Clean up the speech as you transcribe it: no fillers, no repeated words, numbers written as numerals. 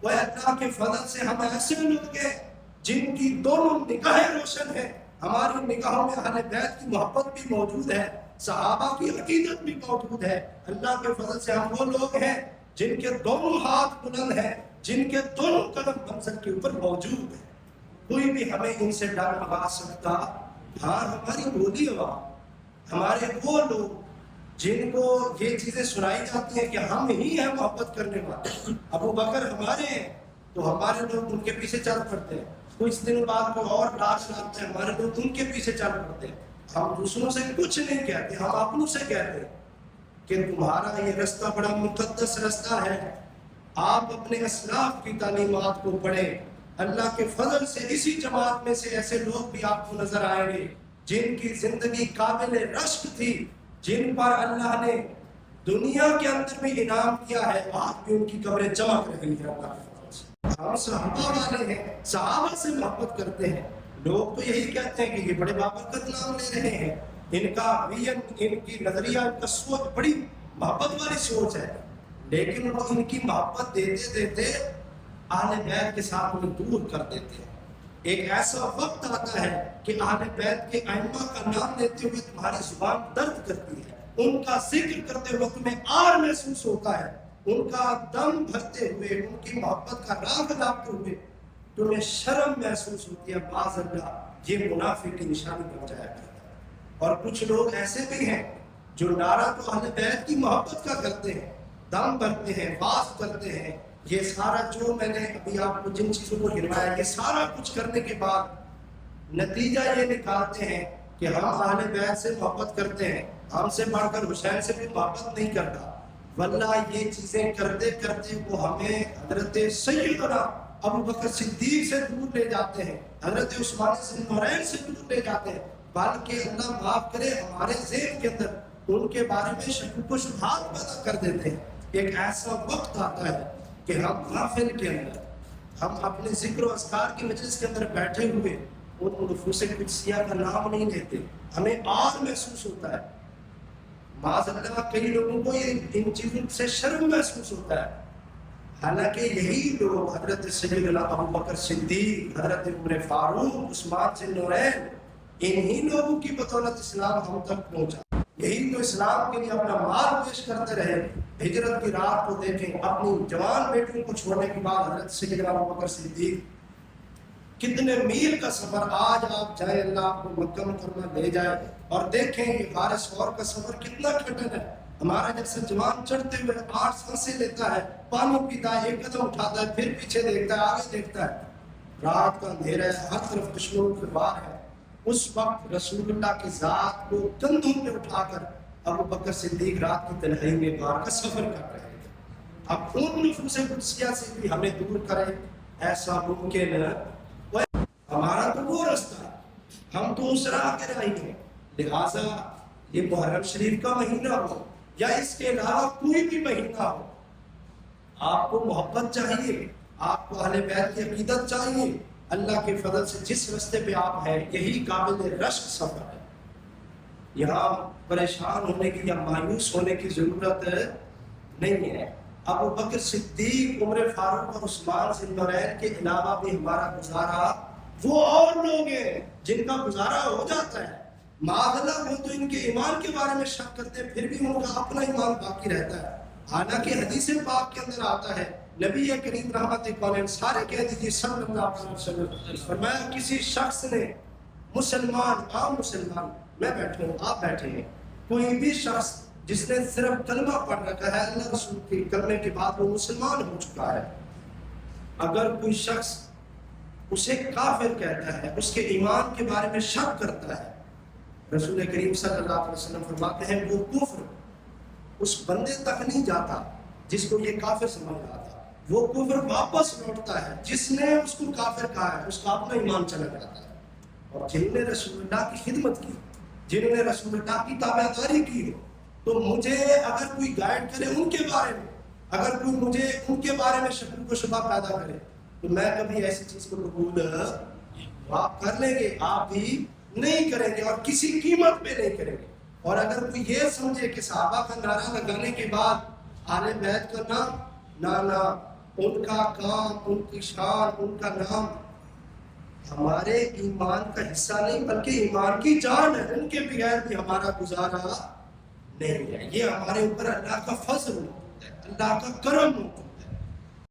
وہ اللہ کے فضل سے ہم ایسے لوگ ہیں جن کی دونوں نگاہیں روشن ہیں. ہماری نگاہوں میں اہل بیت کی محبت بھی موجود ہے, صحابہ کی عقیدت بھی موجود ہے. اللہ کے فضل سے ہم وہ لوگ ہیں جن کے دونوں ہاتھ بلند ہیں, جن کے دونوں قدم منزل کے اوپر موجود ہیں. کوئی بھی ہمیں ان سے ڈر لگا سکتا. ہاں, ہماری بولی عوام, ہمارے وہ لوگ جن کو یہ چیزیں سنائی جاتی ہیں کہ ہم ہی ہیں محبت کرنے والے, ابو بکر ہمارے ہیں, تو ہمارے لوگ ان کے پیچھے چل پڑتے ہیں. کچھ دن بعد کوئی اور لاش لاتے ہیں, ہمارے لوگ ان کے پیچھے چل پڑتے ہیں. ہم دوسروں سے کچھ نہیں کہتے, ہم اپنوں سے کہتے ہیں کہ تمہارا یہ رستہ بڑا مقدس رستہ ہے, آپ اپنے اسلاف کی تعلیمات کو پڑھیں. اللہ کے فضل سے اسی جماعت میں سے ایسے لوگ بھی آپ کو نظر آئیں گے جن کی زندگی قابل رشک تھی, جن پر اللہ نے دنیا کے اندر بھی انعام کیا ہے, آج بھی ان کی قبریں چمک رہی ہیں اللہ کے فضل سے. ہم صحابہ والے ہیں, صحابہ سے محبت کرتے ہیں. لوگ تو یہی کہتے ہیں کہ یہ بڑے بابرکت نام لے رہے ہیں, ان کا ویژن, ان کی نظریہ, ان کا سوچ بڑی محبت والی سوچ ہے, لیکن وہ ان کی محبت دیتے دیتے اہل بیت کے ساتھ انہیں دور کر دیتے ہیں. ایک ایسا وقت آتا ہے کہ اہل بیت کے ائمہ کا نام لیتے ہوئے تمہاری زبان درد کرتی ہے, ان کا ذکر کرتے ہوئے تمہیں آر محسوس ہوتا ہے, ان کا دم بھرتے ہوئے, ان کی محبت کا راگ لاتے ہوئے تمہیں شرم محسوس ہوتی ہے. معاذ اللہ یہ منافق کی نشانی بن جایا کرتا ہے. اور کچھ لوگ ایسے بھی ہیں جو نعرہ تو اہل بیت کی محبت کا کرتے ہیں, دم بھرتے ہیں, واز کرتے ہیں, یہ سارا جو میں نے ابھی آپ کو جن چیزوں کو گنوایا, یہ سارا کچھ کرنے کے بعد نتیجہ یہ نکالتے ہیں کہ ہم اہل بیت سے محبت کرتے ہیں, ہم سے بڑھ کر حسین سے بھی محبت نہیں کرتا. واللہ یہ چیزیں کرتے کرتے وہ ہمیں حضرت سیدنا ابو بکر صدیق سے دور لے جاتے ہیں, حضرت عثمان ذوالنورین سے دور لے جاتے ہیں, بلکہ اللہ معاف کرے ہمارے ذہن کے اندر ان کے بارے میں شکوک و شبہات پیدا کر دیتے ہیں. ایک ایسا وقت آتا ہے کہ ہم محفل کے اندر, ہم اپنے ذکر و اذکار کی مجلس کے اندر بیٹھے ہوئے ان نفوس قدسیہ کا نام نہیں لیتے, ہمیں آر محسوس ہوتا ہے. معاذ اللہ کئی لوگوں کو یہ ان چیزوں سے شرم محسوس ہوتا ہے, حالانکہ یہی لوگ حضرت سیدنا ابو بکر صدیق, حضرت عمر فاروق, عثمان ذوالنورین, انہی لوگوں کی بدولت اسلام ہم تک پہنچا. یہی تو اسلام کے لیے اپنا مال پیش کرتے رہے. ہجرت کی رات کو دیکھیں, اپنی جوان بیٹیوں کو چھوڑنے کے بعد حضرت سیدنا ابو بکر صدیق کتنے میل کا سفر, آج آپ جائیں اللہ آپ کو مکہ مکرمہ لے جائے اور دیکھیں یہ غار ثور کا سفر کتنا کٹن ہے. ہمارا جیسے جوان چڑھتے ہوئے 8 سانسیں لیتا ہے, پانی پیتا ہے, ایک قدم اٹھاتا ہے, پھر پیچھے دیکھتا ہے, آگے دیکھتا ہے. رات کا اندھیرا ہے, ہر طرف دشمنوں کی وار ہے. اس وقت رسول اللہ کی ذات کو کندھوں پہ اٹھا کر ابو بکر صدیق رات کی تنہائی میں غار کا سفر کر رہے ہیں. اب ان نفوس قدسیہ سے بھی ہمیں دور کریں, ایسا ممکن ہے؟ ہمارا تو وہ رستہ ہے, ہم تو اس راہ کے راہی ہیں. لہٰذا یہ محرم شریف کا مہینہ ہو یا اس کے علاوہ کوئی بھی مہینہ ہو, آپ کو محبت چاہیے, آپ کو اہل بیت کی عقیدت چاہیے. اللہ کے فضل سے جس رستے پہ آپ ہیں یہی قابل رشک سفر ہے. یہاں پریشان ہونے کی یا مایوس ہونے کی ضرورت نہیں ہے. ابو بکر صدیق, عمر فاروق اور عثمان ذوالنورین کے علاوہ بھی ہمارا گزارا وہ اور لوگ ہیں جن کا گزارا ہو جاتا ہے. معاذ اللہ وہ تو ان کے ایمان کے بارے میں شک کرتے ہیں, پھر بھی ان کا اپنا ایمان باقی رہتا ہے. حالانکہ حدیث پاک کے اندر آتا ہے, نبی کریم رحمت کونین سارے کہہ دیجیے صلی اللہ علیہ وسلم, فرمایا کسی شخص نے مسلمان, عام مسلمان, میں بیٹھے ہوں, آپ بیٹھے ہیں, کوئی بھی شخص جس نے صرف کلمہ پڑھ رکھا ہے اللہ رسول کے کلمے کے بعد وہ مسلمان ہو چکا ہے, اگر کوئی شخص اسے کافر کہتا ہے, اس کے ایمان کے بارے میں شک کرتا ہے, رسول کریم صلی اللہ علیہ وسلم فرماتے ہیں وہ کفر اس بندے تک نہیں جاتا جس کو یہ کافر سمجھ رہا تھا, وہ کفر واپس لوٹتا ہے جس نے اس کو کافر کہا ہے, اس کا اپنا ایمان چلا جاتا ہے. اور جنہوں نے رسول اللہ کی خدمت کی, جنہوں نے رسول اللہ کی تابعداری کی ہو, تو مجھے اگر کوئی گائیڈ کرے ان کے بارے میں, اگر کوئی مجھے ان کے بارے میں شک و شبہ پیدا کرے, تو میں کبھی ایسی چیز کو قبول آپ کر لیں گے, آپ بھی نہیں کریں گے اور کسی قیمت پہ نہیں کریں گے. اور اگر کوئی یہ سمجھے کہ صحابہ کا نعرہ لگانے کے بعد اہل بیت کا نام, نہ ان کا کام، ان کی شان، ان کا نام ہمارے ایمان کا حصہ نہیں بلکہ ایمان کی جان ہے. ان کے بغیر بھی ہمارا گزارا نہیں ہے. یہ ہمارے اوپر اللہ کا فضل ہے، اللہ کا کرم ہے.